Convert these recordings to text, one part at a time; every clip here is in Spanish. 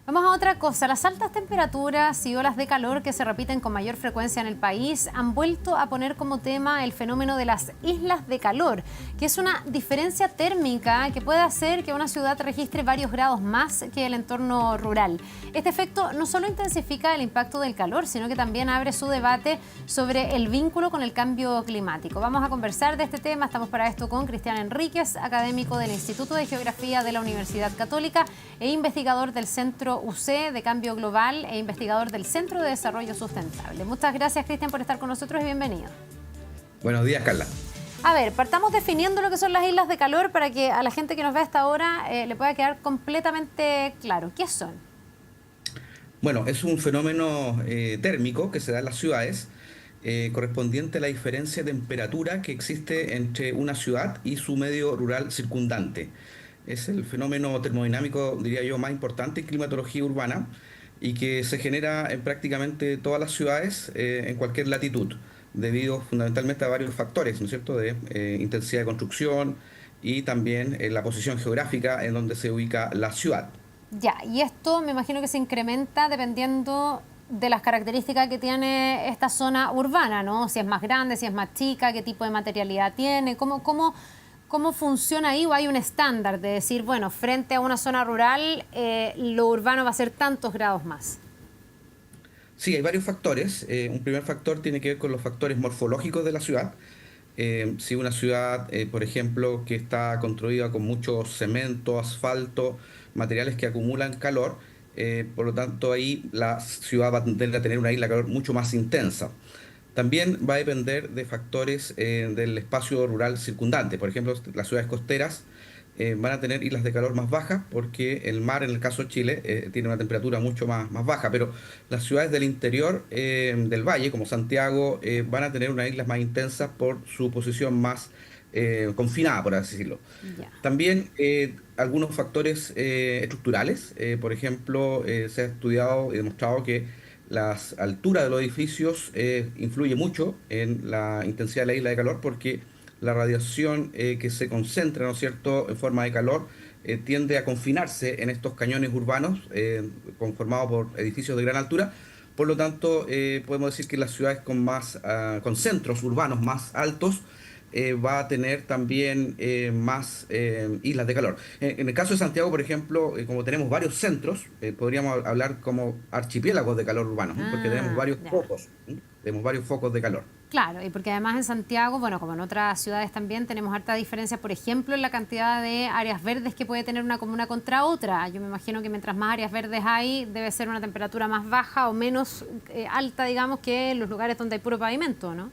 Vamos a otra cosa. Las altas temperaturas y olas de calor que se repiten con mayor frecuencia en el país han vuelto a poner como tema el fenómeno de las islas de calor, que es una diferencia térmica que puede hacer que una ciudad registre varios grados más que el entorno rural. Este efecto no solo intensifica el impacto del calor, sino que también abre su debate sobre el vínculo con el cambio climático. Vamos a conversar de este tema. Estamos para esto con Cristian Enríquez, académico del Instituto de Geografía de la Universidad Católica e investigador del Centro UC de Cambio Global e investigador del Centro de Desarrollo Sustentable. Muchas gracias, Cristian, por estar con nosotros y bienvenido. Buenos días, Carla. A ver, partamos definiendo lo que son las islas de calor para que a la gente que nos ve hasta ahora le pueda quedar completamente claro. ¿Qué son? Bueno, es un fenómeno térmico que se da en las ciudades, correspondiente a la diferencia de temperatura que existe entre una ciudad y su medio rural circundante. Es el fenómeno termodinámico, diría yo, más importante en climatología urbana y que se genera en prácticamente todas las ciudades en cualquier latitud, debido fundamentalmente a varios factores, ¿no es cierto?, de intensidad de construcción y también la posición geográfica en donde se ubica la ciudad. Ya, y esto me imagino que se incrementa dependiendo de las características que tiene esta zona urbana, ¿no? Si es más grande, si es más chica, qué tipo de materialidad tiene, cómo funciona ahí o hay un estándar de decir, bueno, frente a una zona rural, lo urbano va a ser tantos grados más. Sí, hay varios factores. Un primer factor tiene que ver con los factores morfológicos de la ciudad. Si una ciudad, por ejemplo, que está construida con mucho cemento, asfalto, materiales que acumulan calor, por lo tanto ahí la ciudad va a tender a tener una isla de calor mucho más intensa. También va a depender de factores del espacio rural circundante. Por ejemplo, las ciudades costeras van a tener islas de calor más bajas porque el mar, en el caso de Chile, tiene una temperatura mucho más baja, pero las ciudades del interior del valle, como Santiago, van a tener unas islas más intensas por su posición más confinada, por así decirlo. Ya. También algunos factores estructurales, por ejemplo, se ha estudiado y demostrado que las alturas de los edificios influye mucho en la intensidad de la isla de calor porque la radiación que se concentra, ¿no es cierto?, en forma de calor, tiende a confinarse en estos cañones urbanos conformados por edificios de gran altura. Por lo tanto, podemos decir que las ciudades con centros urbanos más altos va a tener también más islas de calor. En el caso de Santiago, por ejemplo, como tenemos varios centros, podríamos hablar como archipiélagos de calor urbano, ¿no? Porque tenemos Ah, varios ya. focos, ¿no? Tenemos varios focos de calor. Claro, y porque además en Santiago, bueno, como en otras ciudades también, tenemos harta diferencia, por ejemplo, en la cantidad de áreas verdes que puede tener una comuna contra otra. Yo me imagino que mientras más áreas verdes hay, debe ser una temperatura más baja o menos alta, digamos, que en los lugares donde hay puro pavimento, ¿no?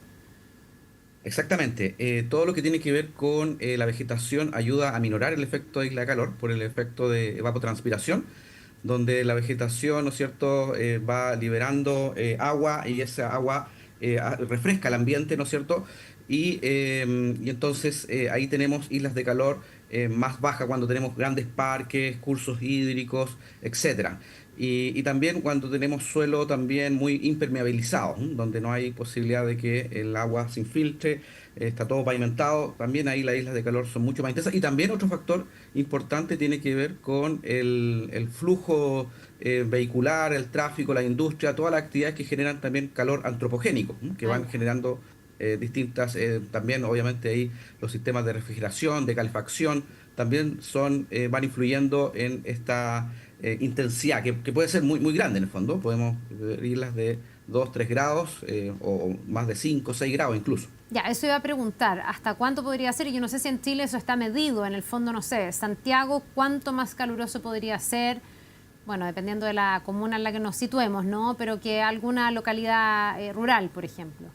Exactamente. Todo lo que tiene que ver con la vegetación ayuda a minorar el efecto de isla de calor por el efecto de evapotranspiración, donde la vegetación, ¿no es cierto?, va liberando agua y esa agua refresca el ambiente, ¿no es cierto? Y entonces ahí tenemos islas de calor más bajas cuando tenemos grandes parques, cursos hídricos, etcétera. Y también cuando tenemos suelo también muy impermeabilizado, ¿m? Donde no hay posibilidad de que el agua se infiltre, está todo pavimentado, también ahí las islas de calor son mucho más intensas. Y también otro factor importante tiene que ver con el flujo vehicular, el tráfico, la industria, todas las actividades que generan también calor antropogénico, ¿m? Que Ah, van ya. generando distintas, también obviamente ahí los sistemas de refrigeración, de calefacción, también van influyendo en esta intensidad, que puede ser muy grande en el fondo. Podemos ver islas de 2 3 grados o más de 5 6 grados incluso. Ya, eso iba a preguntar, ¿hasta cuánto podría ser? Y yo no sé si en Chile eso está medido, en el fondo no sé. Santiago, ¿cuánto más caluroso podría ser? Bueno, dependiendo de la comuna en la que nos situemos, ¿no? Pero que alguna localidad rural, por ejemplo.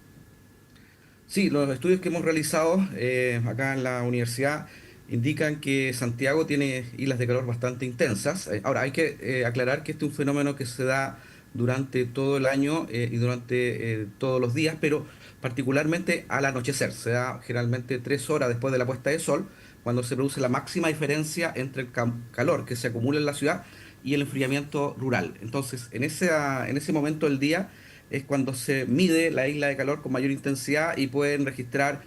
Sí, los estudios que hemos realizado acá en la universidad indican que Santiago tiene islas de calor bastante intensas. Ahora, hay que aclarar que este es un fenómeno que se da durante todo el año y durante todos los días, pero particularmente al anochecer. Se da generalmente 3 horas después de la puesta de sol, cuando se produce la máxima diferencia entre el calor que se acumula en la ciudad y el enfriamiento rural. Entonces, en ese momento del día es cuando se mide la isla de calor con mayor intensidad y pueden registrar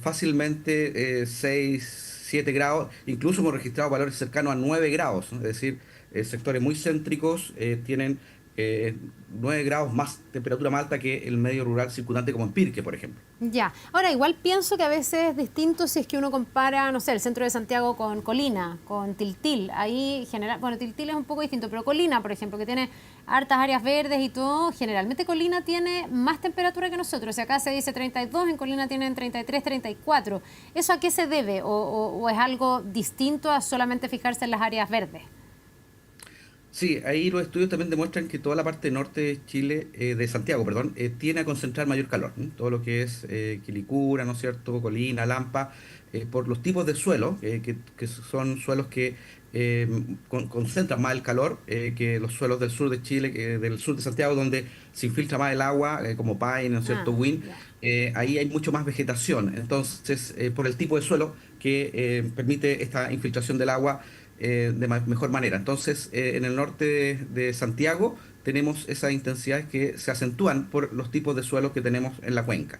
fácilmente 6, 7 grados, incluso hemos registrado valores cercanos a 9 grados, ¿no? Es decir, sectores muy céntricos tienen 9 grados más, temperatura más alta que el medio rural circundante como en Pirque, por ejemplo. Ya, ahora igual pienso que a veces es distinto si es que uno compara, no sé, el centro de Santiago con Colina, con Tiltil. Ahí general, bueno, Tiltil es un poco distinto, pero Colina, por ejemplo, que tiene hartas áreas verdes y todo, generalmente Colina tiene más temperatura que nosotros. Si acá se dice 32, en Colina tienen 33, 34. ¿Eso a qué se debe? ¿O es algo distinto a solamente fijarse en las áreas verdes? Sí, ahí los estudios también demuestran que toda la parte norte de Chile, de Santiago, perdón, tiende a concentrar mayor calor. Todo lo que es Quilicura, ¿no es cierto? Colina, Lampa, por los tipos de suelo, que son suelos que concentran más el calor que los suelos del sur de Chile, del sur de Santiago, donde se infiltra más el agua, como Paine, ¿no es cierto? Ah, Win. ya. Ahí hay mucho más vegetación. Entonces, por el tipo de suelo que permite esta infiltración del agua de mejor manera. Entonces, en el norte de Santiago tenemos esas intensidades que se acentúan por los tipos de suelos que tenemos en la cuenca.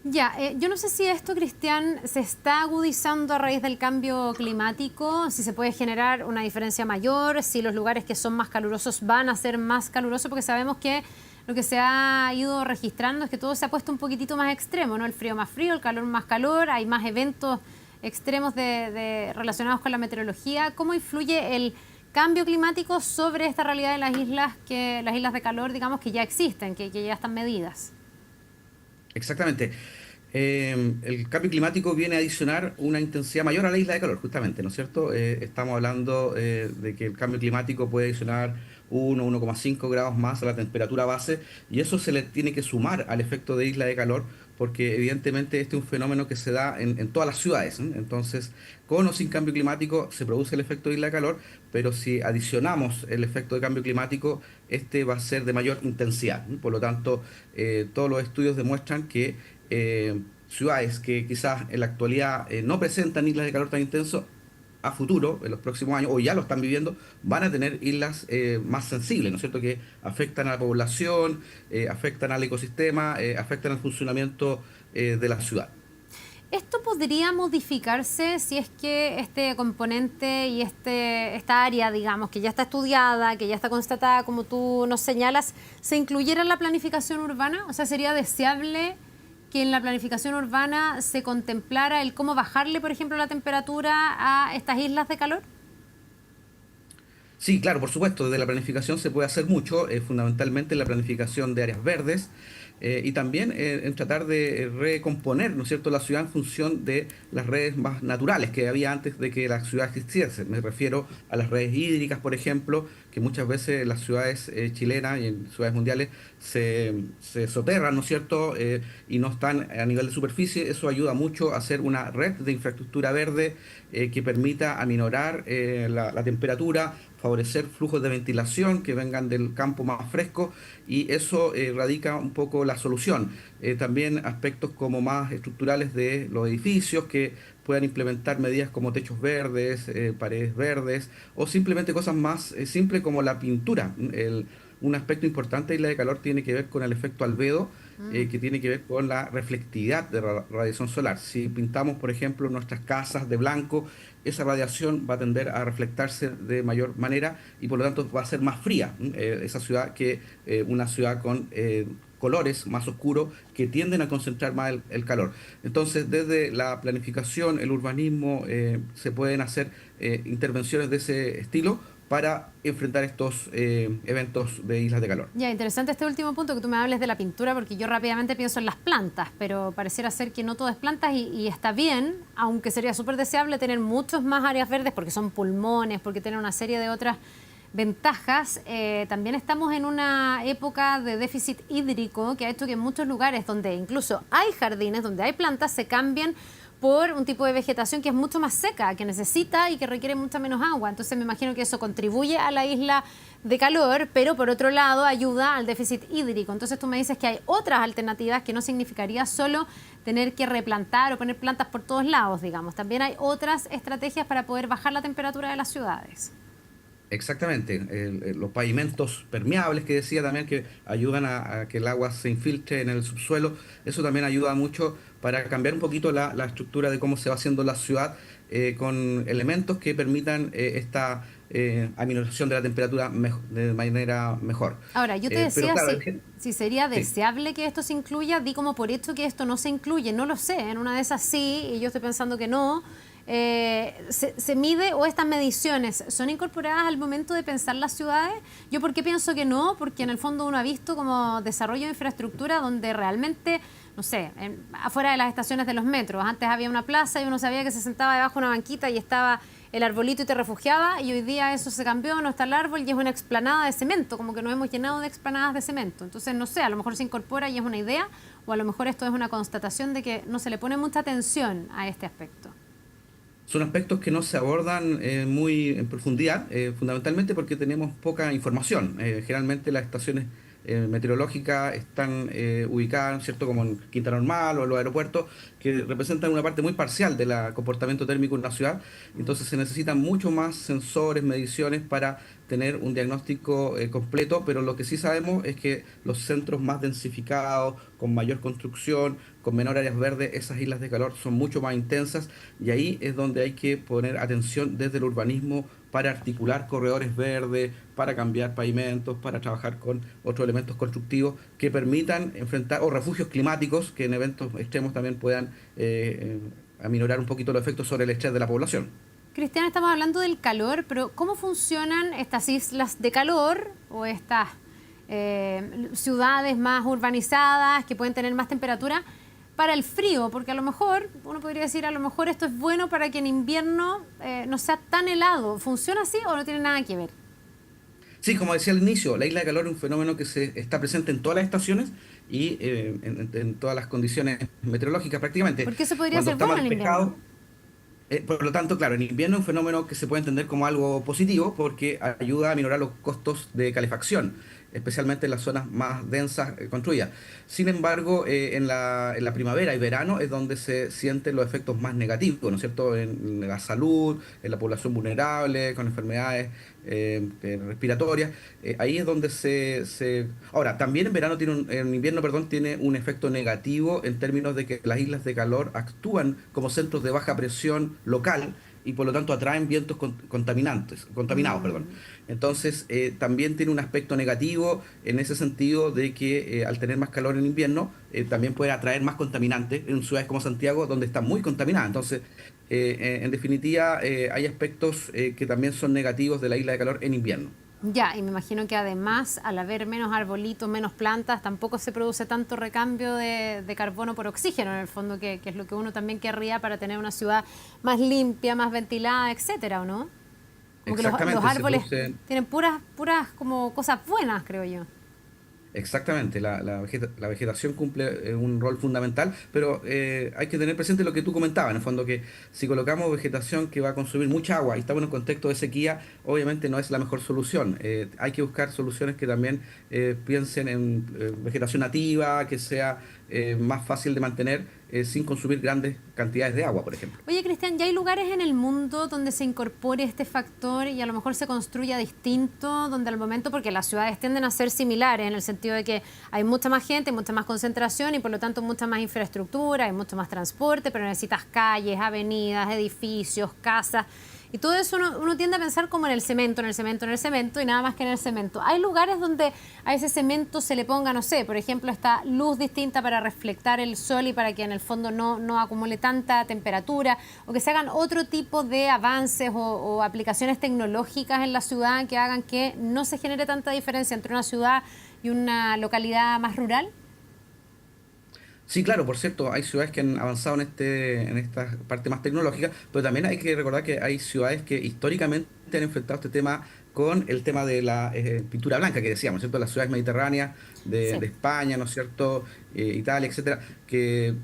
Ya, yo no sé si esto, Cristian, se está agudizando a raíz del cambio climático, si se puede generar una diferencia mayor, si los lugares que son más calurosos van a ser más calurosos, porque sabemos que lo que se ha ido registrando es que todo se ha puesto un poquitito más extremo, ¿no? El frío más frío, el calor más calor, hay más eventos extremos relacionados con la meteorología. ¿Cómo influye el cambio climático sobre esta realidad de las islas, las islas de calor, digamos, que ya existen, que ya están medidas? Exactamente. El cambio climático viene a adicionar una intensidad mayor a la isla de calor, justamente, ¿no es cierto? Estamos hablando de que el cambio climático puede adicionar 1,5 grados más a la temperatura base y eso se le tiene que sumar al efecto de isla de calor porque evidentemente este es un fenómeno que se da en todas las ciudades, ¿eh? Entonces, con o sin cambio climático se produce el efecto de isla de calor, pero si adicionamos el efecto de cambio climático, este va a ser de mayor intensidad, ¿eh? Por lo tanto, todos los estudios demuestran que ciudades que quizás en la actualidad no presentan islas de calor tan intenso, a futuro, en los próximos años, o ya lo están viviendo, van a tener islas más sensibles, ¿no es cierto?, que afectan a la población, afectan al ecosistema, afectan al funcionamiento de la ciudad. ¿Esto podría modificarse si es que este componente y esta área, digamos, que ya está estudiada, que ya está constatada, como tú nos señalas, se incluyera en la planificación urbana? O sea, ¿sería deseable que en la planificación urbana se contemplara el cómo bajarle, por ejemplo, la temperatura a estas islas de calor? Sí, claro, por supuesto, desde la planificación se puede hacer mucho, fundamentalmente en la planificación de áreas verdes y también en tratar de recomponer, ¿no es cierto?, la ciudad en función de las redes más naturales que había antes de que la ciudad existiese. Me refiero a las redes hídricas, por ejemplo, que muchas veces en las ciudades chilenas y en ciudades mundiales se soterran, ¿no es cierto?, y no están a nivel de superficie. Eso ayuda mucho a hacer una red de infraestructura verde que permita aminorar la temperatura, favorecer flujos de ventilación que vengan del campo más fresco y eso radica un poco la solución. También aspectos como más estructurales de los edificios que puedan implementar medidas como techos verdes, paredes verdes o simplemente cosas más simples como la pintura. Un aspecto importante de Isla de Calor tiene que ver con el efecto albedo, que tiene que ver con la reflectividad de la radiación solar. Si pintamos, por ejemplo, nuestras casas de blanco, esa radiación va a tender a reflectarse de mayor manera y por lo tanto va a ser más fría esa ciudad que una ciudad con colores más oscuros que tienden a concentrar más el calor. Entonces, desde la planificación, el urbanismo, se pueden hacer intervenciones de ese estilo para enfrentar estos eventos de islas de calor. Ya, interesante este último punto que tú me hables de la pintura, porque yo rápidamente pienso en las plantas, pero pareciera ser que no todo es plantas y está bien, aunque sería súper deseable tener muchas más áreas verdes porque son pulmones, porque tienen una serie de otras ventajas. También estamos en una época de déficit hídrico que ha hecho que en muchos lugares donde incluso hay jardines, donde hay plantas, se cambien por un tipo de vegetación que es mucho más seca, que necesita y que requiere mucha menos agua. Entonces me imagino que eso contribuye a la isla de calor, pero por otro lado ayuda al déficit hídrico. Entonces tú me dices que hay otras alternativas que no significaría solo tener que replantar o poner plantas por todos lados, digamos. También hay otras estrategias para poder bajar la temperatura de las ciudades. Exactamente, los pavimentos permeables que decía también que ayudan a que el agua se infiltre en el subsuelo, eso también ayuda mucho para cambiar un poquito la estructura de cómo se va haciendo la ciudad con elementos que permitan esta aminoración de la temperatura de manera mejor. Ahora, yo te Pero decía claro, si sería sí. deseable que esto se incluya, di como por hecho que esto no se incluye, no lo sé, en una de esas sí, y yo estoy pensando que no. ¿Se mide o estas mediciones son incorporadas al momento de pensar las ciudades? Yo por qué pienso que no, porque en el fondo uno ha visto como desarrollo de infraestructura donde realmente, no sé, afuera de las estaciones de los metros, antes había una plaza y uno sabía que se sentaba debajo de una banquita y estaba el arbolito y te refugiaba, y hoy día eso se cambió, no está el árbol y es una explanada de cemento, como que nos hemos llenado de explanadas de cemento. Entonces, no sé, a lo mejor se incorpora y es una idea, o a lo mejor esto es una constatación de que no se le pone mucha atención a este aspecto. Son aspectos que no se abordan muy en profundidad, fundamentalmente porque tenemos poca información. Generalmente las estaciones meteorológicas están ubicadas, ¿cierto?, como en Quinta Normal o en los aeropuertos, que representan una parte muy parcial del comportamiento térmico en una ciudad. Entonces se necesitan mucho más sensores, mediciones para tener un diagnóstico completo, pero lo que sí sabemos es que los centros más densificados, con mayor construcción, con menor áreas verdes, esas islas de calor son mucho más intensas, y ahí es donde hay que poner atención desde el urbanismo para articular corredores verdes, para cambiar pavimentos, para trabajar con otros elementos constructivos que permitan enfrentar, o refugios climáticos que en eventos extremos también puedan aminorar un poquito los efectos sobre el estrés de la población. Cristian, estamos hablando del calor, pero ¿cómo funcionan estas islas de calor o estas ciudades más urbanizadas que pueden tener más temperatura para el frío? Porque a lo mejor, uno podría decir, a lo mejor esto es bueno para que en invierno no sea tan helado. ¿Funciona así o no tiene nada que ver? Sí, como decía al inicio, la isla de calor es un fenómeno que está presente en todas las estaciones y en todas las condiciones meteorológicas prácticamente. Porque eso podría Cuando ser está bueno más en invierno. despejado, por lo tanto, claro, en invierno es un fenómeno que se puede entender como algo positivo porque ayuda a minorar los costos de calefacción, especialmente en las zonas más densas construidas. Sin embargo, en la primavera y verano es donde se sienten los efectos más negativos, ¿no es cierto? En la salud, en la población vulnerable, con enfermedades respiratorias. Ahí es donde Ahora, también en verano en invierno, perdón, tiene un efecto negativo en términos de que las islas de calor actúan como centros de baja presión local y por lo tanto atraen vientos contaminados, perdón. Mm. Entonces, también tiene un aspecto negativo en ese sentido de que al tener más calor en invierno, también puede atraer más contaminantes en ciudades como Santiago, donde está muy contaminada. Entonces, en definitiva, hay aspectos que también son negativos de la isla de calor en invierno. Ya, y me imagino que además, al haber menos arbolitos, menos plantas, tampoco se produce tanto recambio de carbono por oxígeno, en el fondo, que es lo que uno también querría para tener una ciudad más limpia, más ventilada, etcétera, ¿o no? Como que los Exactamente, se árboles produce. tienen puras como cosas buenas, creo yo. Exactamente, la vegetación cumple un rol fundamental, pero hay que tener presente lo que tú comentabas, en el fondo, que si colocamos vegetación que va a consumir mucha agua y estamos en un contexto de sequía, obviamente no es la mejor solución. Hay que buscar soluciones que también piensen en vegetación nativa, que sea más fácil de mantener sin consumir grandes cantidades de agua, por ejemplo. Oye, Cristian, ¿ya hay lugares en el mundo donde se incorpore este factor y a lo mejor se construya distinto, donde al momento, porque las ciudades tienden a ser similares en el sentido de que hay mucha más gente, mucha más concentración y por lo tanto mucha más infraestructura, hay mucho más transporte, pero necesitas calles, avenidas, edificios, casas? Y todo eso uno tiende a pensar como en el cemento, en el cemento, en el cemento y nada más que en el cemento. Hay lugares donde a ese cemento se le ponga, no sé, por ejemplo, esta luz distinta para reflectar el sol y para que en el fondo no acumule tanta temperatura, o que se hagan otro tipo de avances o aplicaciones tecnológicas en la ciudad que hagan que no se genere tanta diferencia entre una ciudad y una localidad más rural. Sí, claro, por cierto, hay ciudades que han avanzado en esta parte más tecnológica, pero también hay que recordar que hay ciudades que históricamente han enfrentado este tema con el tema de la pintura blanca que decíamos, ¿no es cierto? Las ciudades mediterráneas Sí. de España, ¿no es cierto? Italia, etcétera, que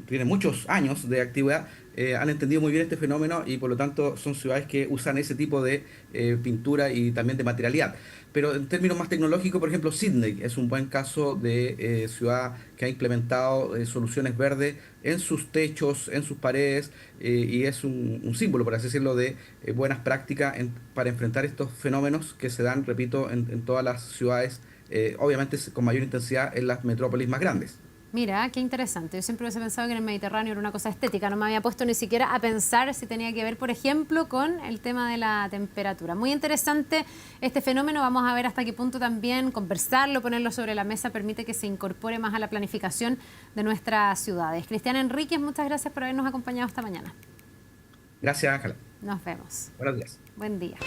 tienen muchos años de actividad, han entendido muy bien este fenómeno y por lo tanto son ciudades que usan ese tipo de pintura y también de materialidad. Pero en términos más tecnológicos, por ejemplo, Sydney es un buen caso de ciudad que ha implementado soluciones verdes en sus techos, en sus paredes, y es un símbolo, por así decirlo, de buenas prácticas para enfrentar estos fenómenos que se dan, repito, en todas las ciudades, obviamente con mayor intensidad en las metrópolis más grandes. Mira, qué interesante. Yo siempre hubiese pensado que en el Mediterráneo era una cosa estética. No me había puesto ni siquiera a pensar si tenía que ver, por ejemplo, con el tema de la temperatura. Muy interesante este fenómeno. Vamos a ver hasta qué punto también conversarlo, ponerlo sobre la mesa, permite que se incorpore más a la planificación de nuestras ciudades. Cristiana Enríquez, muchas gracias por habernos acompañado esta mañana. Gracias, Ángela. Nos vemos. Buenos días. Buen día.